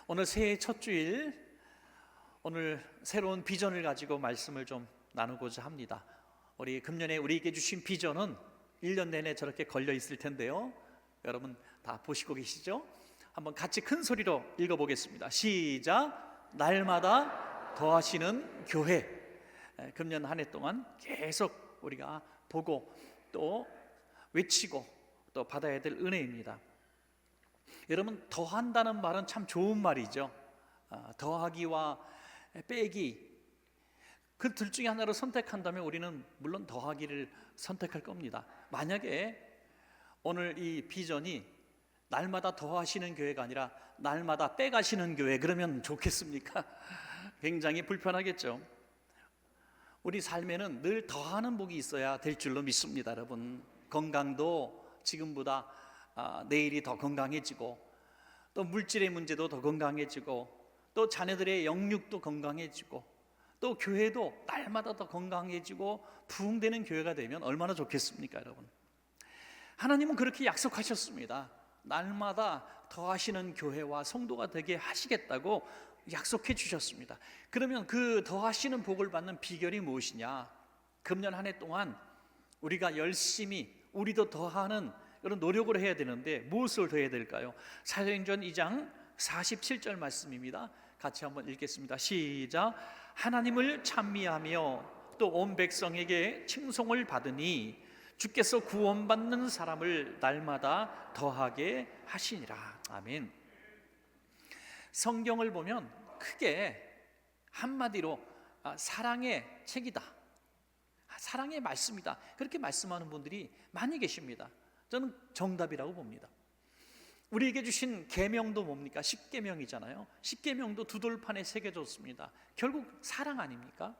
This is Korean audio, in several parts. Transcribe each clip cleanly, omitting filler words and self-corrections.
오늘 새해 첫 주일, 오늘 새로운 비전을 가지고 말씀을 좀 나누고자 합니다. 우리 금년에 우리에게 주신 비전은 1년 내내 저렇게 걸려 있을 텐데요, 여러분 다 보시고 계시죠? 한번 같이 큰 소리로 읽어보겠습니다. 시작. 날마다 더하시는 교회. 금년 한 해 동안 계속 우리가 보고 또 외치고 또 받아야 될 은혜입니다. 여러분, 더한다는 말은 참 좋은 말이죠. 더하기와 빼기, 그 둘 중에 하나를 선택한다면 우리는 물론 더하기를 선택할 겁니다. 만약에 오늘 이 비전이 날마다 더하시는 교회가 아니라 날마다 빼가시는 교회, 그러면 좋겠습니까? 굉장히 불편하겠죠. 우리 삶에는 늘 더하는 복이 있어야 될 줄로 믿습니다. 여러분, 건강도 지금보다 내일이 더 건강해지고, 또 물질의 문제도 더 건강해지고, 또 자녀들의 영육도 건강해지고, 또 교회도 날마다 더 건강해지고 부흥되는 교회가 되면 얼마나 좋겠습니까, 여러분? 하나님은 그렇게 약속하셨습니다. 날마다 더하시는 교회와 성도가 되게 하시겠다고 약속해 주셨습니다. 그러면 그 더하시는 복을 받는 비결이 무엇이냐? 금년 한 해 동안 우리가 열심히 우리도 더하는 그런 노력을 해야 되는데 무엇을 더해야 될까요? 사도행전 2장 47절 말씀입니다. 같이 한번 읽겠습니다. 시작. 하나님을 찬미하며 또 온 백성에게 칭송을 받으니 주께서 구원받는 사람을 날마다 더하게 하시니라. 아멘. 성경을 보면 크게 한마디로 사랑의 책이다, 사랑의 말씀이다, 그렇게 말씀하는 분들이 많이 계십니다. 저는 정답이라고 봅니다. 우리에게 주신 계명도 뭡니까? 십계명이잖아요. 십계명도 두 돌판에 새겨졌습니다. 결국 사랑 아닙니까?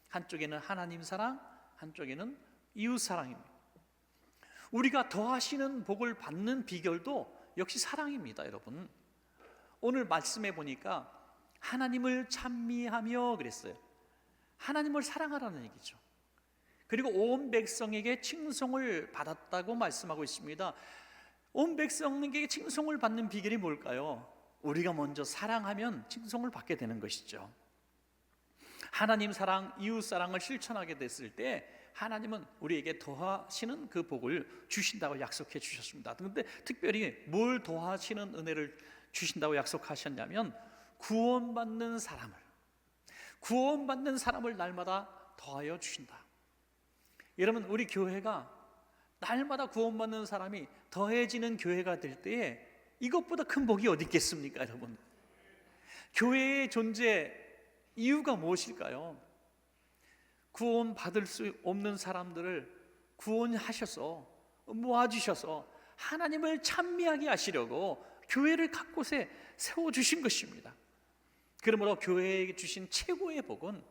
한쪽에는 하나님 사랑, 한쪽에는 이웃 사랑입니다. 우리가 더하시는 복을 받는 비결도 역시 사랑입니다. 여러분, 오늘 말씀해 보니까 하나님을 찬미하며 그랬어요. 하나님을 사랑하라는 얘기죠. 그리고 온 백성에게 칭송을 받았다고 말씀하고 있습니다. 온 백성에게 칭송을 받는 비결이 뭘까요? 우리가 먼저 사랑하면 칭송을 받게 되는 것이죠. 하나님 사랑, 이웃 사랑을 실천하게 됐을 때 하나님은 우리에게 더하시는 그 복을 주신다고 약속해 주셨습니다. 그런데 특별히 뭘 더하시는 은혜를 주신다고 약속하셨냐면 구원받는 사람을 날마다 더하여 주신다. 여러분, 우리 교회가 날마다 구원받는 사람이 더해지는 교회가 될 때에 이것보다 큰 복이 어디 있겠습니까, 여러분? 교회의 존재 이유가 무엇일까요? 구원받을 수 없는 사람들을 구원하셔서 모아주셔서 하나님을 찬미하게 하시려고 교회를 각 곳에 세워주신 것입니다. 그러므로 교회에게 주신 최고의 복은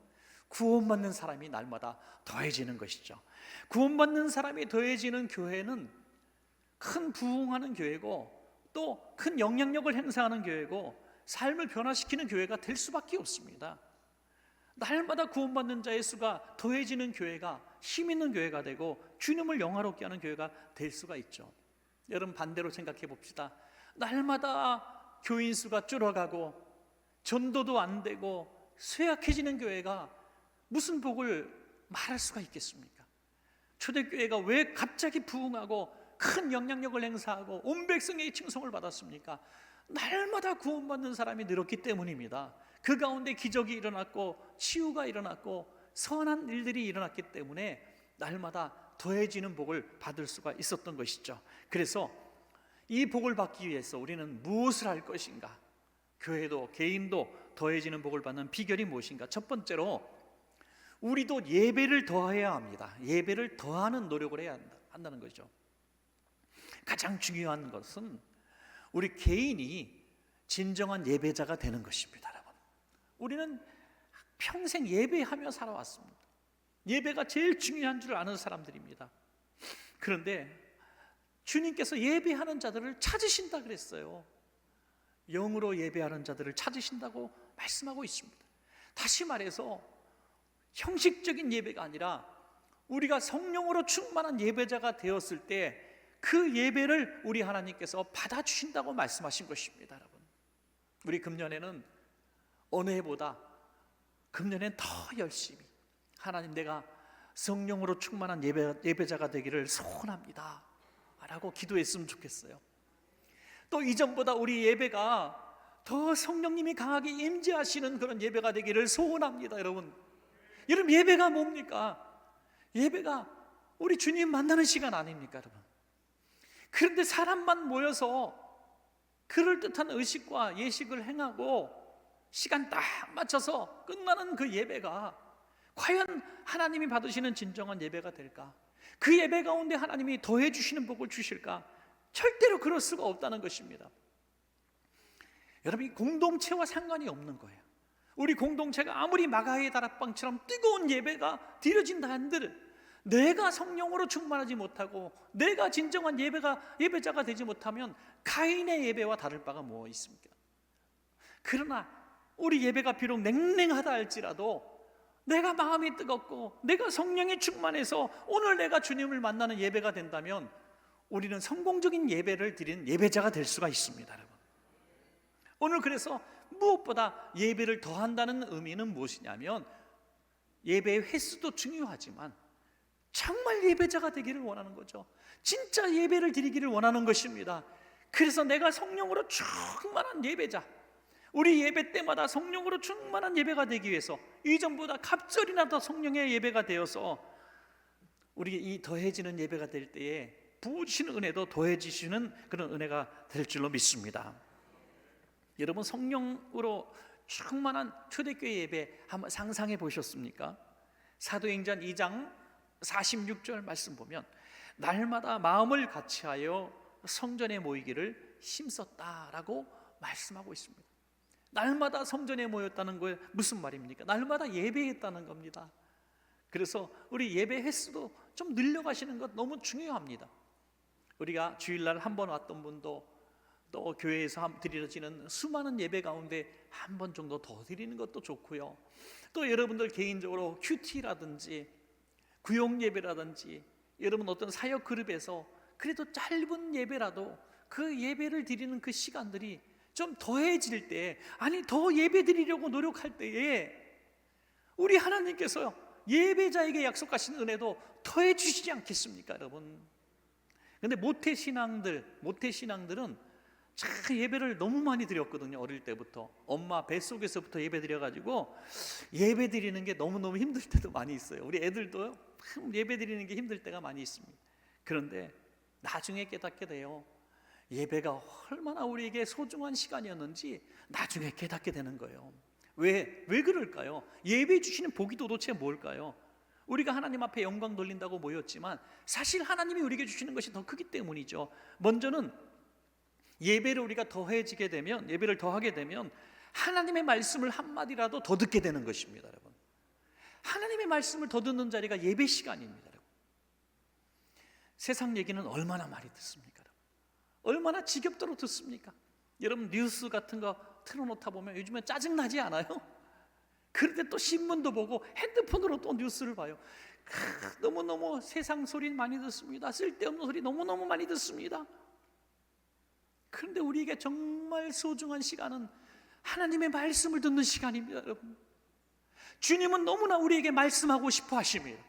구원받는 사람이 날마다 더해지는 것이죠. 구원받는 사람이 더해지는 교회는 큰 부흥하는 교회고 또 큰 영향력을 행사하는 교회고 삶을 변화시키는 교회가 될 수밖에 없습니다. 날마다 구원받는 자의 수가 더해지는 교회가 힘 있는 교회가 되고 주님을 영화롭게 하는 교회가 될 수가 있죠. 여러분, 반대로 생각해 봅시다. 날마다 교인 수가 줄어가고 전도도 안 되고 쇠약해지는 교회가 무슨 복을 말할 수가 있겠습니까? 초대교회가 왜 갑자기 부흥하고 큰 영향력을 행사하고 온 백성의 칭송을 받았습니까? 날마다 구원받는 사람이 늘었기 때문입니다. 그 가운데 기적이 일어났고 치유가 일어났고 선한 일들이 일어났기 때문에 날마다 더해지는 복을 받을 수가 있었던 것이죠. 그래서 이 복을 받기 위해서 우리는 무엇을 할 것인가? 교회도 개인도 더해지는 복을 받는 비결이 무엇인가? 첫 번째로 우리도 예배를 더해야 합니다. 예배를 더하는 노력을 해야 한다는 거죠. 가장 중요한 것은 우리 개인이 진정한 예배자가 되는 것입니다. 여러분, 우리는 평생 예배하며 살아왔습니다. 예배가 제일 중요한 줄 아는 사람들입니다. 그런데 주님께서 예배하는 자들을 찾으신다 그랬어요. 영으로 예배하는 자들을 찾으신다고 말씀하고 있습니다. 다시 말해서 형식적인 예배가 아니라 우리가 성령으로 충만한 예배자가 되었을 때 그 예배를 우리 하나님께서 받아주신다고 말씀하신 것입니다. 여러분, 우리 금년에는 어느 해보다 금년엔 더 열심히 하나님, 내가 성령으로 충만한 예배자가 되기를 소원합니다 라고 기도했으면 좋겠어요. 또 이전보다 우리 예배가 더 성령님이 강하게 임재하시는 그런 예배가 되기를 소원합니다. 여러분 예배가 뭡니까? 예배가 우리 주님 만나는 시간 아닙니까, 여러분? 그런데 사람만 모여서 그럴듯한 의식과 예식을 행하고 시간 딱 맞춰서 끝나는 그 예배가 과연 하나님이 받으시는 진정한 예배가 될까? 그 예배 가운데 하나님이 더해 주시는 복을 주실까? 절대로 그럴 수가 없다는 것입니다. 여러분, 이 공동체와 상관이 없는 거예요. 우리 공동체가 아무리 마가의 다락방처럼 뜨거운 예배가 드려진다 한들 내가 성령으로 충만하지 못하고 내가 진정한 예배자가 되지 못하면 가인의 예배와 다를 바가 뭐 있습니까? 그러나 우리 예배가 비록 냉랭하다 할지라도 내가 마음이 뜨겁고 내가 성령에 충만해서 오늘 내가 주님을 만나는 예배가 된다면 우리는 성공적인 예배를 드리는 예배자가 될 수가 있습니다, 여러분. 오늘 그래서 무엇보다 예배를 더한다는 의미는 무엇이냐면 예배의 횟수도 중요하지만 정말 예배자가 되기를 원하는 거죠. 진짜 예배를 드리기를 원하는 것입니다. 그래서 내가 성령으로 충만한 예배자, 우리 예배 때마다 성령으로 충만한 예배가 되기 위해서 이전보다 갑절이나 더 성령의 예배가 되어서 우리 이 더해지는 예배가 될 때에 부으시는 은혜도 더해지시는 그런 은혜가 될 줄로 믿습니다. 여러분, 성령으로 충만한 초대교회 예배 한번 상상해 보셨습니까? 사도행전 2장 46절 말씀 보면 날마다 마음을 같이하여 성전에 모이기를 힘썼다라고 말씀하고 있습니다. 날마다 성전에 모였다는 거에 무슨 말입니까? 날마다 예배했다는 겁니다. 그래서 우리 예배 횟수도 좀 늘려가시는 것 너무 중요합니다. 우리가 주일날 한 번 왔던 분도 또 교회에서 드려지는 수많은 예배 가운데 한 번 정도 더 드리는 것도 좋고요. 또 여러분들 개인적으로 큐티라든지 구역 예배라든지 여러분 어떤 사역 그룹에서 그래도 짧은 예배라도 그 예배를 드리는 그 시간들이 좀 더해질 때, 아니 더 예배 드리려고 노력할 때에 우리 하나님께서요 예배자에게 약속하신 은혜도 더해 주시지 않겠습니까, 여러분? 근데 모태신앙들은 참 예배를 너무 많이 드렸거든요. 어릴 때부터 엄마 뱃속에서부터 예배 드려가지고 예배 드리는 게 너무너무 힘들 때도 많이 있어요. 우리 애들도요 예배 드리는 게 힘들 때가 많이 있습니다. 그런데 나중에 깨닫게 돼요. 예배가 얼마나 우리에게 소중한 시간이었는지 나중에 깨닫게 되는 거예요. 왜 그럴까요? 예배 주시는 복이 도대체 뭘까요? 우리가 하나님 앞에 영광 돌린다고 모였지만 사실 하나님이 우리에게 주시는 것이 더 크기 때문이죠. 먼저는 예배를 우리가 더해지게 되면, 예배를 더하게 되면 하나님의 말씀을 한마디라도 더 듣게 되는 것입니다, 여러분. 하나님의 말씀을 더 듣는 자리가 예배 시간입니다, 여러분. 세상 얘기는 얼마나 많이 듣습니까, 여러분? 얼마나 지겹도록 듣습니까? 여러분 뉴스 같은 거 틀어놓다 보면 요즘에 짜증나지 않아요? 그런데 또 신문도 보고 핸드폰으로 또 뉴스를 봐요. 너무너무 세상 소리 많이 듣습니다. 쓸데없는 소리 너무너무 많이 듣습니다. 그런데 우리에게 정말 소중한 시간은 하나님의 말씀을 듣는 시간입니다, 여러분. 주님은 너무나 우리에게 말씀하고 싶어 하십니다.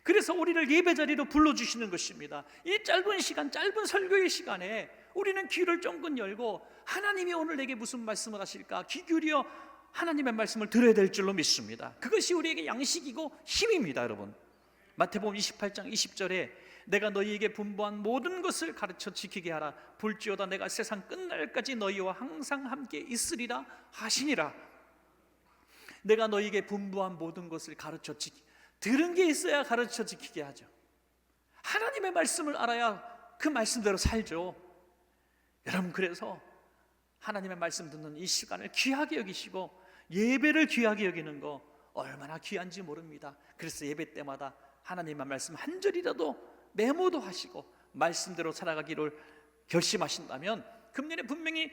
그래서 우리를 예배자리로 불러주시는 것입니다. 이 짧은 시간, 짧은 설교의 시간에 우리는 귀를 쫑긋 열고 하나님이 오늘 내게 무슨 말씀을 하실까 귀 기울여 하나님의 말씀을 들어야 될 줄로 믿습니다. 그것이 우리에게 양식이고 힘입니다, 여러분. 마태복음 28장 20절에 내가 너희에게 분부한 모든 것을 가르쳐 지키게 하라. 볼지어다 내가 세상 끝날까지 너희와 항상 함께 있으리라 하시니라. 내가 너희에게 분부한 모든 것을 가르쳐 들은 게 있어야 가르쳐 지키게 하죠. 하나님의 말씀을 알아야 그 말씀대로 살죠. 여러분, 그래서 하나님의 말씀 듣는 이 시간을 귀하게 여기시고 예배를 귀하게 여기는 거 얼마나 귀한지 모릅니다. 그래서 예배 때마다 하나님의 말씀 한 절이라도 메모도 하시고 말씀대로 살아가기를 결심하신다면 금년에 분명히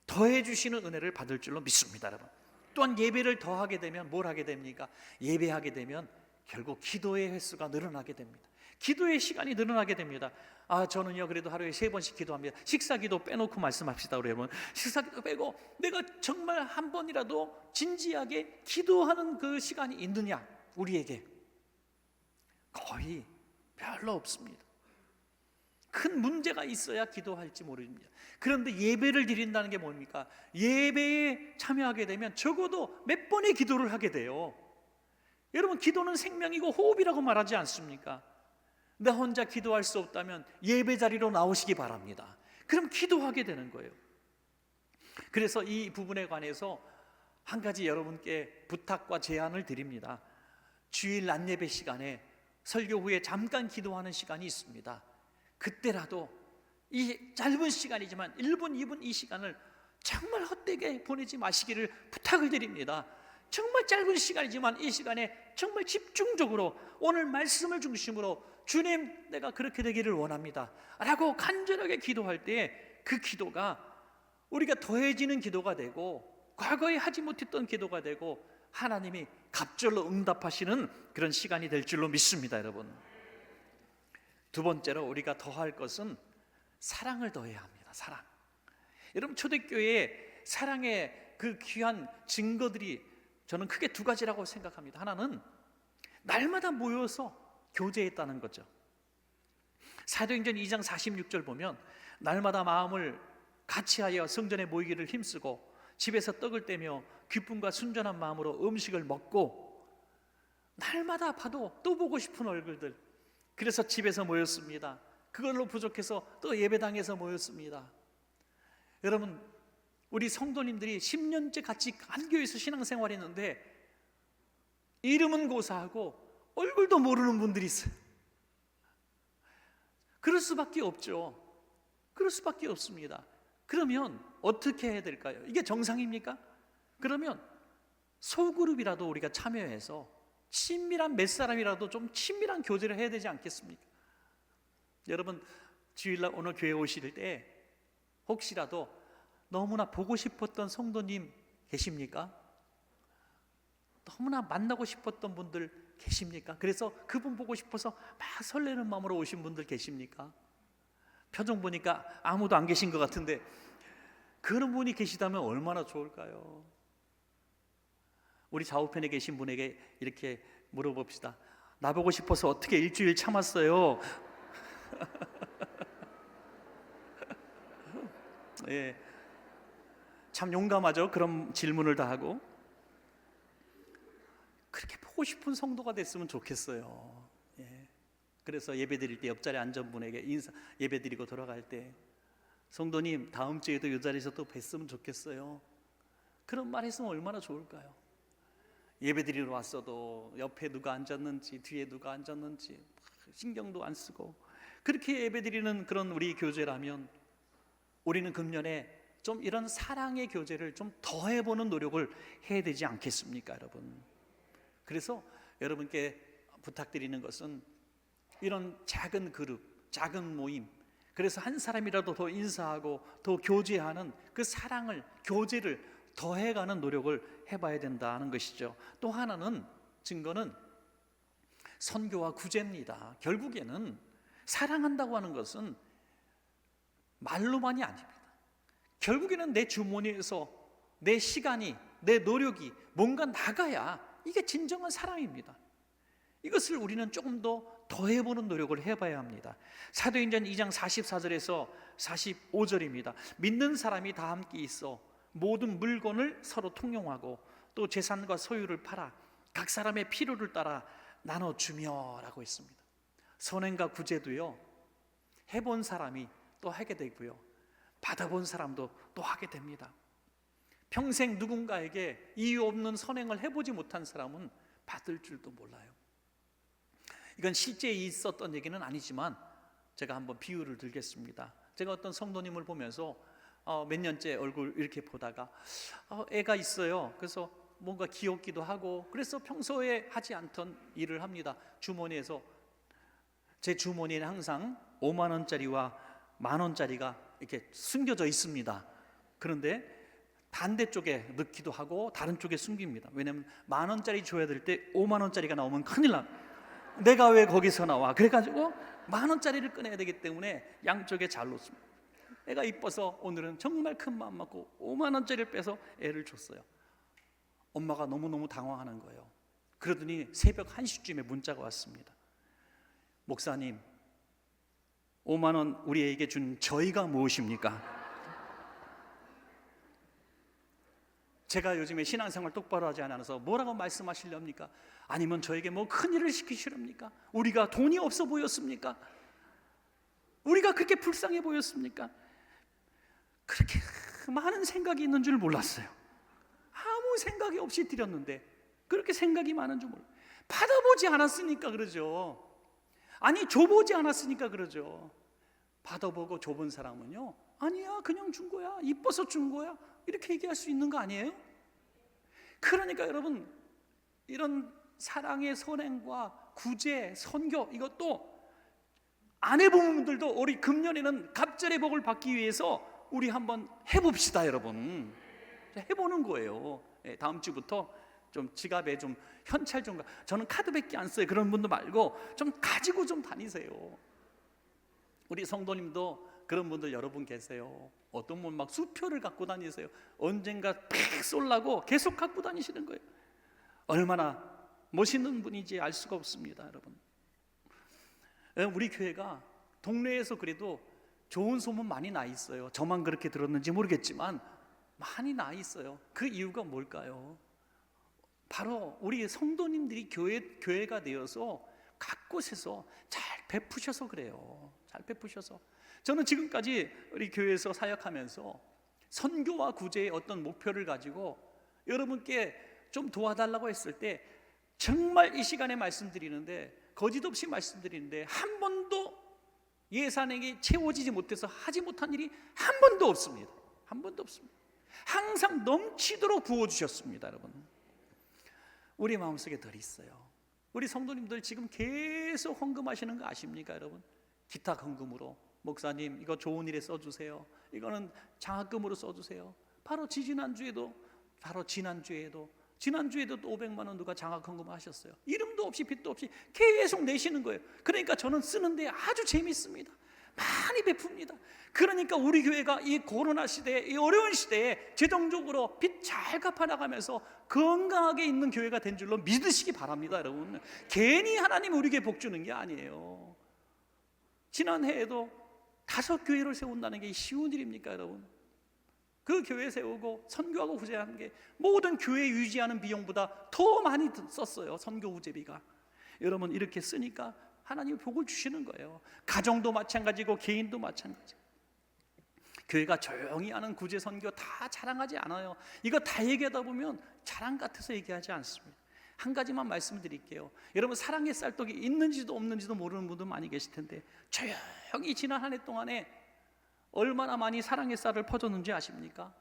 더해 주시는 은혜를 받을 줄로 믿습니다, 여러분. 또한 예배를 더하게 되면 뭘 하게 됩니까? 예배하게 되면 결국 기도의 횟수가 늘어나게 됩니다. 기도의 시간이 늘어나게 됩니다. 저는요 그래도 하루에 3번씩 기도합니다. 식사 기도 빼놓고 말씀합시다 우리 여러분. 식사 기도 빼고 내가 정말 한 번이라도 진지하게 기도하는 그 시간이 있느냐, 우리에게 거의 별로 없습니다. 큰 문제가 있어야 기도할지 모릅니다. 그런데 예배를 드린다는 게 뭡니까? 예배에 참여하게 되면 적어도 몇 번의 기도를 하게 돼요. 여러분, 기도는 생명이고 호흡이라고 말하지 않습니까? 나 혼자 기도할 수 없다면 예배 자리로 나오시기 바랍니다. 그럼 기도하게 되는 거예요. 그래서 이 부분에 관해서 한 가지 여러분께 부탁과 제안을 드립니다. 주일 낮 예배 시간에 설교 후에 잠깐 기도하는 시간이 있습니다. 그때라도 이 짧은 시간이지만 1분, 2분 이 시간을 정말 헛되게 보내지 마시기를 부탁을 드립니다. 정말 짧은 시간이지만 이 시간에 정말 집중적으로 오늘 말씀을 중심으로 주님, 내가 그렇게 되기를 원합니다 라고 간절하게 기도할 때 그 기도가 우리가 더해지는 기도가 되고 과거에 하지 못했던 기도가 되고 하나님이 갑절로 응답하시는 그런 시간이 될 줄로 믿습니다. 여러분, 두 번째로 우리가 더할 것은 사랑을 더해야 합니다. 사랑. 여러분, 초대교회의 사랑의 그 귀한 증거들이 저는 크게 두 가지라고 생각합니다. 하나는 날마다 모여서 교제했다는 거죠. 사도행전 2장 46절 보면 날마다 마음을 같이하여 성전에 모이기를 힘쓰고 집에서 떡을 떼며 기쁨과 순전한 마음으로 음식을 먹고, 날마다 봐도 또 보고 싶은 얼굴들, 그래서 집에서 모였습니다. 그걸로 부족해서 또 예배당에서 모였습니다. 여러분, 우리 성도님들이 10년째 같이 한 교회에서 신앙생활했는데 이름은 고사하고 얼굴도 모르는 분들이 있어요. 그럴 수밖에 없죠. 그럴 수밖에 없습니다. 그러면 어떻게 해야 될까요? 이게 정상입니까? 그러면 소그룹이라도 우리가 참여해서 친밀한 몇 사람이라도 좀 친밀한 교제를 해야 되지 않겠습니까? 여러분, 주일날 오늘 교회 오실 때 혹시라도 너무나 보고 싶었던 성도님 계십니까? 너무나 만나고 싶었던 분들 계십니까? 그래서 그분 보고 싶어서 막 설레는 마음으로 오신 분들 계십니까? 표정 보니까 아무도 안 계신 것 같은데 그런 분이 계시다면 얼마나 좋을까요? 우리 좌우편에 계신 분에게 이렇게 물어봅시다. 나보고 싶어서 어떻게 일주일 참았어요? 예, 참 용감하죠. 그런 질문을 다 하고. 그렇게 보고 싶은 성도가 됐으면 좋겠어요. 예. 그래서 예배 드릴 때 옆자리 앉은 분에게 예배 드리고 돌아갈 때, 성도님 다음 주에도 이 자리에서 또 뵀으면 좋겠어요. 그런 말 했으면 얼마나 좋을까요? 예배 드리러 왔어도 옆에 누가 앉았는지 뒤에 누가 앉았는지 신경도 안 쓰고 그렇게 예배 드리는 그런 우리 교제라면 우리는 금년에 좀 이런 사랑의 교제를 좀 더해보는 노력을 해야 되지 않겠습니까, 여러분? 그래서 여러분께 부탁드리는 것은 이런 작은 그룹, 작은 모임, 그래서 한 사람이라도 더 인사하고 더 교제하는 그 사랑을, 교제를 더해가는 노력을 해봐야 된다는 것이죠. 또 하나는, 증거는 선교와 구제입니다. 결국에는 사랑한다고 하는 것은 말로만이 아닙니다. 결국에는 내 주머니에서 내 시간이, 내 노력이 뭔가 나가야 이게 진정한 사랑입니다. 이것을 우리는 조금 더 더해보는 노력을 해봐야 합니다. 사도행전 2장 44절에서 45절입니다. 믿는 사람이 다 함께 있어 모든 물건을 서로 통용하고 또 재산과 소유를 팔아 각 사람의 필요를 따라 나눠주며 라고 했습니다. 선행과 구제도요, 해본 사람이 또 하게 되고요, 받아본 사람도 또 하게 됩니다. 평생 누군가에게 이유 없는 선행을 해보지 못한 사람은 받을 줄도 몰라요. 이건 실제 있었던 얘기는 아니지만 제가 한번 비유를 들겠습니다. 제가 어떤 성도님을 보면서 몇 년째 얼굴 이렇게 보다가 애가 있어요. 그래서 뭔가 귀엽기도 하고, 그래서 평소에 하지 않던 일을 합니다. 주머니에서, 제 주머니에는 항상 5만 원짜리와 만 원짜리가 이렇게 숨겨져 있습니다. 그런데 반대쪽에 넣기도 하고 다른 쪽에 숨깁니다. 왜냐하면 만 원짜리 줘야 될 때 5만 원짜리가 나오면 큰일 납니다. 내가 왜 거기서 나와? 그래가지고 10,000원짜리를 꺼내야 되기 때문에 양쪽에 잘 놓습니다. 애가 이뻐서 오늘은 정말 큰 마음 먹고 50,000원짜리를 빼서 애를 줬어요. 엄마가 너무너무 당황하는 거예요. 그러더니 새벽 1시쯤에 문자가 왔습니다. 목사님, 50,000원 우리에게 준 저희가 무엇입니까? 제가 요즘에 신앙생활 똑바로 하지 않아서 뭐라고 말씀하시렵니까? 아니면 저에게 뭐 큰일을 시키시렵니까? 우리가 돈이 없어 보였습니까? 우리가 그렇게 불쌍해 보였습니까? 그렇게 많은 생각이 있는 줄 몰랐어요. 아무 생각이 없이 드렸는데 그렇게 생각이 많은 줄 몰라요. 받아보지 않았으니까 그러죠. 아니, 줘보지 않았으니까 그러죠. 받아보고 줘본 사람은요, 아니야, 그냥 준 거야, 이뻐서 준 거야, 이렇게 얘기할 수 있는 거 아니에요? 그러니까 여러분, 이런 사랑의 선행과 구제, 선교, 이것도 안 해본 분들도 우리 금년에는 갑절의 복을 받기 위해서 우리 한번 해봅시다. 여러분, 해보는 거예요. 다음 주부터 좀 지갑에 좀 현찰 좀, 저는 카드밖에 안 써요. 그런 분도 말고 좀 가지고 좀 다니세요. 우리 성도님도 그런 분들 여러분 계세요. 어떤 분 막 수표를 갖고 다니세요. 언젠가 팍 쏠라고 계속 갖고 다니시는 거예요. 얼마나 멋있는 분인지 알 수가 없습니다. 여러분, 우리 교회가 동네에서 그래도 좋은 소문 많이 나 있어요. 저만 그렇게 들었는지 모르겠지만 많이 나 있어요. 그 이유가 뭘까요? 바로 우리 성도님들이 교회가 되어서 각 곳에서 잘 베푸셔서 그래요. 잘 베푸셔서. 저는 지금까지 우리 교회에서 사역하면서 선교와 구제의 어떤 목표를 가지고 여러분께 좀 도와달라고 했을 때 정말 이 시간에 말씀드리는데, 거짓 없이 말씀드리는데, 한 번도 예산액이 채워지지 못해서 하지 못한 일이 한 번도 없습니다. 한 번도 없습니다. 항상 넘치도록 부어주셨습니다. 여러분, 우리 마음속에 덜 있어요. 우리 성도님들 지금 계속 헌금하시는 거 아십니까? 여러분, 기타 헌금으로, 목사님 이거 좋은 일에 써주세요, 이거는 장학금으로 써주세요. 바로 지난주에도 또 500만 원 누가 장학 헌금 하셨어요. 이름도 없이 빚도 없이 계속 내시는 거예요. 그러니까 저는 쓰는데 아주 재밌습니다. 많이 베풉니다. 그러니까 우리 교회가 이 코로나 시대에, 이 어려운 시대에 재정적으로 빚 잘 갚아나가면서 건강하게 있는 교회가 된 줄로 믿으시기 바랍니다. 여러분, 괜히 하나님이 우리에게 복 주는 게 아니에요. 지난해에도 5교회를 세운다는 게 쉬운 일입니까? 여러분, 그 교회 세우고 선교하고 구제하는 게 모든 교회 유지하는 비용보다 더 많이 썼어요. 선교 구제비가. 여러분, 이렇게 쓰니까 하나님이 복을 주시는 거예요. 가정도 마찬가지고 개인도 마찬가지. 교회가 조용히 하는 구제 선교 다 자랑하지 않아요. 이거 다 얘기하다 보면 자랑 같아서 얘기하지 않습니다. 한 가지만 말씀드릴게요. 여러분, 사랑의 쌀떡이 있는지도 없는지도 모르는 분들 많이 계실 텐데, 조용히 지난 한 해 동안에 얼마나 많이 사랑의 쌀을 퍼줬는지 아십니까?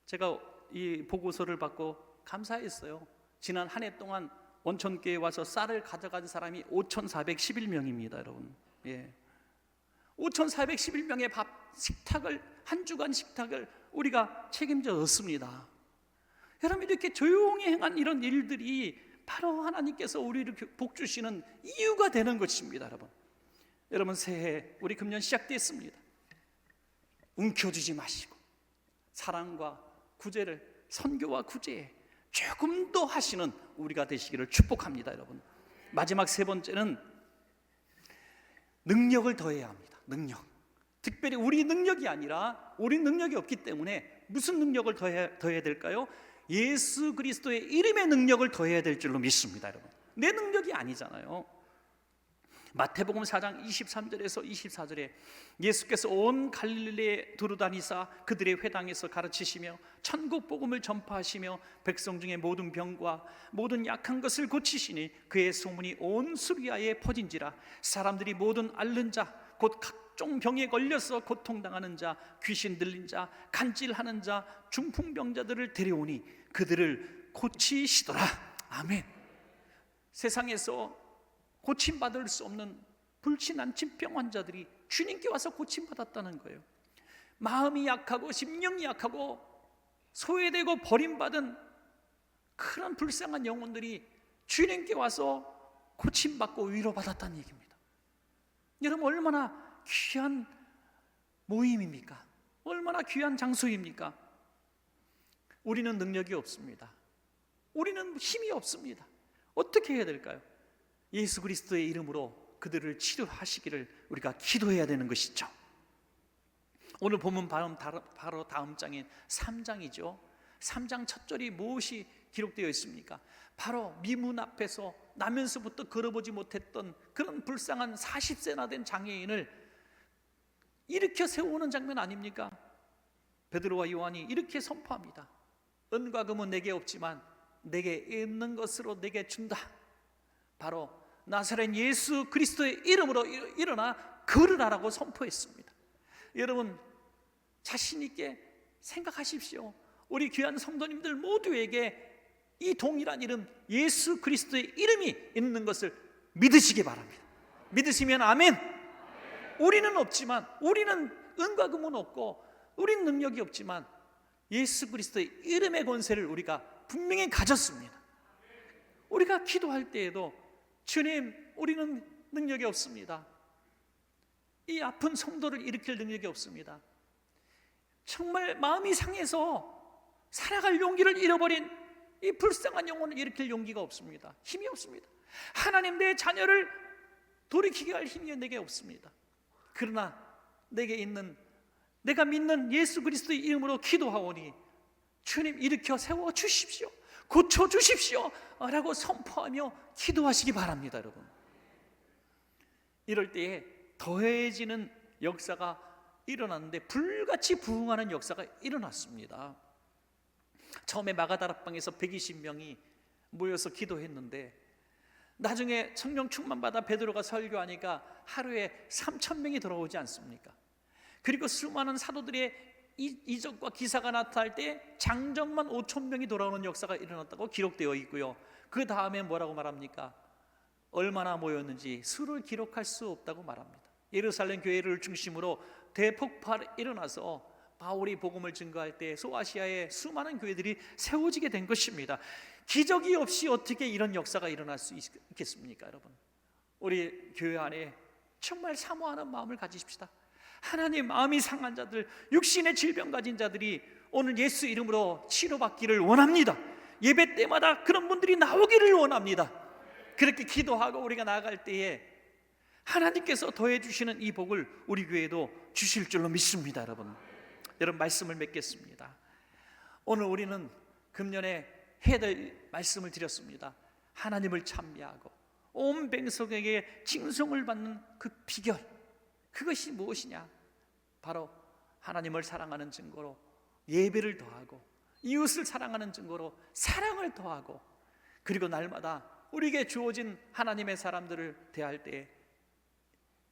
제가 이 보고서를 받고 감사했어요. 지난 한 해 동안 원천교회에 와서 쌀을 가져간 사람이 5,411명입니다. 여러분, 5,411명의 식탁을, 한 주간 식탁을 우리가 책임져 졌습니다. 여러분, 이렇게 조용히 행한 이런 일들이 바로 하나님께서 우리를 복 주시는 이유가 되는 것입니다. 여러분, 새해 우리 금년 시작됐습니다. 움켜쥐지 마시고 사랑과 구제를, 선교와 구제에 조금 더 하시는 우리가 되시기를 축복합니다. 여러분, 마지막 세 번째는 능력을 더해야 합니다. 능력. 특별히 우리 능력이 아니라, 우리 능력이 없기 때문에 무슨 능력을 더해야 될까요? 예수 그리스도의 이름의 능력을 더해야 될 줄로 믿습니다. 여러분, 내 능력이 아니잖아요. 마태복음 4장 23절에서 24절에 예수께서 온 갈릴리에 두루다니사 그들의 회당에서 가르치시며 천국 복음을 전파하시며 백성 중에 모든 병과 모든 약한 것을 고치시니 그의 소문이 온 수리아에 퍼진지라. 사람들이 모든 앓는 자, 곧 각종 병에 걸려서 고통당하는 자, 귀신 들린 자, 간질하는 자, 중풍병자들을 데려오니 그들을 고치시더라. 아멘. 세상에서 고침받을 수 없는 불친한 질병 환자들이 주님께 와서 고침받았다는 거예요. 마음이 약하고 심령이 약하고 소외되고 버림받은 그런 불쌍한 영혼들이 주님께 와서 고침받고 위로받았다는 얘기입니다. 여러분, 얼마나 귀한 모임입니까? 얼마나 귀한 장소입니까? 우리는 능력이 없습니다. 우리는 힘이 없습니다. 어떻게 해야 될까요? 예수 그리스도의 이름으로 그들을 치료하시기를 우리가 기도해야 되는 것이죠. 오늘 본문 바로 다음 장인 3장이죠. 3장 첫 절이 무엇이 기록되어 있습니까? 바로 미문 앞에서 나면서부터 걸어보지 못했던 그런 불쌍한 40세나 된 장애인을 일으켜 세우는 장면 아닙니까? 베드로와 요한이 이렇게 선포합니다. 은과 금은 내게 없지만 내게 있는 것으로 내게 준다. 바로 나사렛 예수 그리스도의 이름으로 일어나 걸으라라고 선포했습니다. 여러분, 자신 있게 생각하십시오. 우리 귀한 성도님들 모두에게 이 동일한 이름 예수 그리스도의 이름이 있는 것을 믿으시기 바랍니다. 믿으시면 아멘. 우리는 없지만, 우리는 은과 금은 없고 우리는 능력이 없지만 예수 그리스도의 이름의 권세를 우리가 분명히 가졌습니다. 우리가 기도할 때에도 주님, 우리는 능력이 없습니다. 이 아픈 성도를 일으킬 능력이 없습니다. 정말 마음이 상해서 살아갈 용기를 잃어버린 이 불쌍한 영혼을 일으킬 용기가 없습니다. 힘이 없습니다. 하나님, 내 자녀를 돌이키게 할 힘이 내게 없습니다. 그러나 내게 있는, 내가 믿는 예수 그리스도의 이름으로 기도하오니 주님 일으켜 세워 주십시오, 고쳐 주십시오 라고 선포하며 기도하시기 바랍니다. 여러분, 이럴 때에 더해지는 역사가 일어났는데 불같이 부흥하는 역사가 일어났습니다. 처음에 마가다락방에서 120명이 모여서 기도했는데 나중에 성령 충만받아 베드로가 설교하니까 하루에 3,000명이 돌아오지 않습니까? 그리고 수많은 사도들의 이적과 기사가 나타날 때 장정만 5,000명이 돌아오는 역사가 일어났다고 기록되어 있고요. 그 다음에 뭐라고 말합니까? 얼마나 모였는지 수를 기록할 수 없다고 말합니다. 예루살렘 교회를 중심으로 대폭발이 일어나서 바울이 복음을 증거할 때 소아시아의 수많은 교회들이 세워지게 된 것입니다. 기적이 없이 어떻게 이런 역사가 일어날 수 있겠습니까? 여러분, 우리 교회 안에 정말 사모하는 마음을 가지십시다. 하나님, 마음이 상한 자들, 육신의 질병 가진 자들이 오늘 예수 이름으로 치료받기를 원합니다. 예배 때마다 그런 분들이 나오기를 원합니다. 그렇게 기도하고 우리가 나아갈 때에 하나님께서 더해주시는 이 복을 우리 교회도 주실 줄로 믿습니다. 여러분, 말씀을 맺겠습니다. 오늘 우리는 금년에 해야 될 말씀을 드렸습니다. 하나님을 찬미하고 온 백성에게 칭송을 받는 그 비결, 그것이 무엇이냐? 바로 하나님을 사랑하는 증거로 예배를 더하고 이웃을 사랑하는 증거로 사랑을 더하고, 그리고 날마다 우리에게 주어진 하나님의 사람들을 대할 때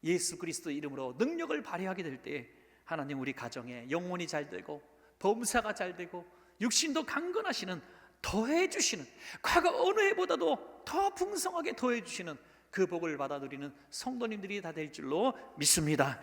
예수 그리스도 이름으로 능력을 발휘하게 될 때 하나님 우리 가정에 영혼이 잘 되고 범사가 잘 되고 육신도 강건하시는, 더해주시는, 과거 어느 해보다도 더 풍성하게 더해주시는 그 복을 받아 누리는 성도님들이 다 될 줄로 믿습니다.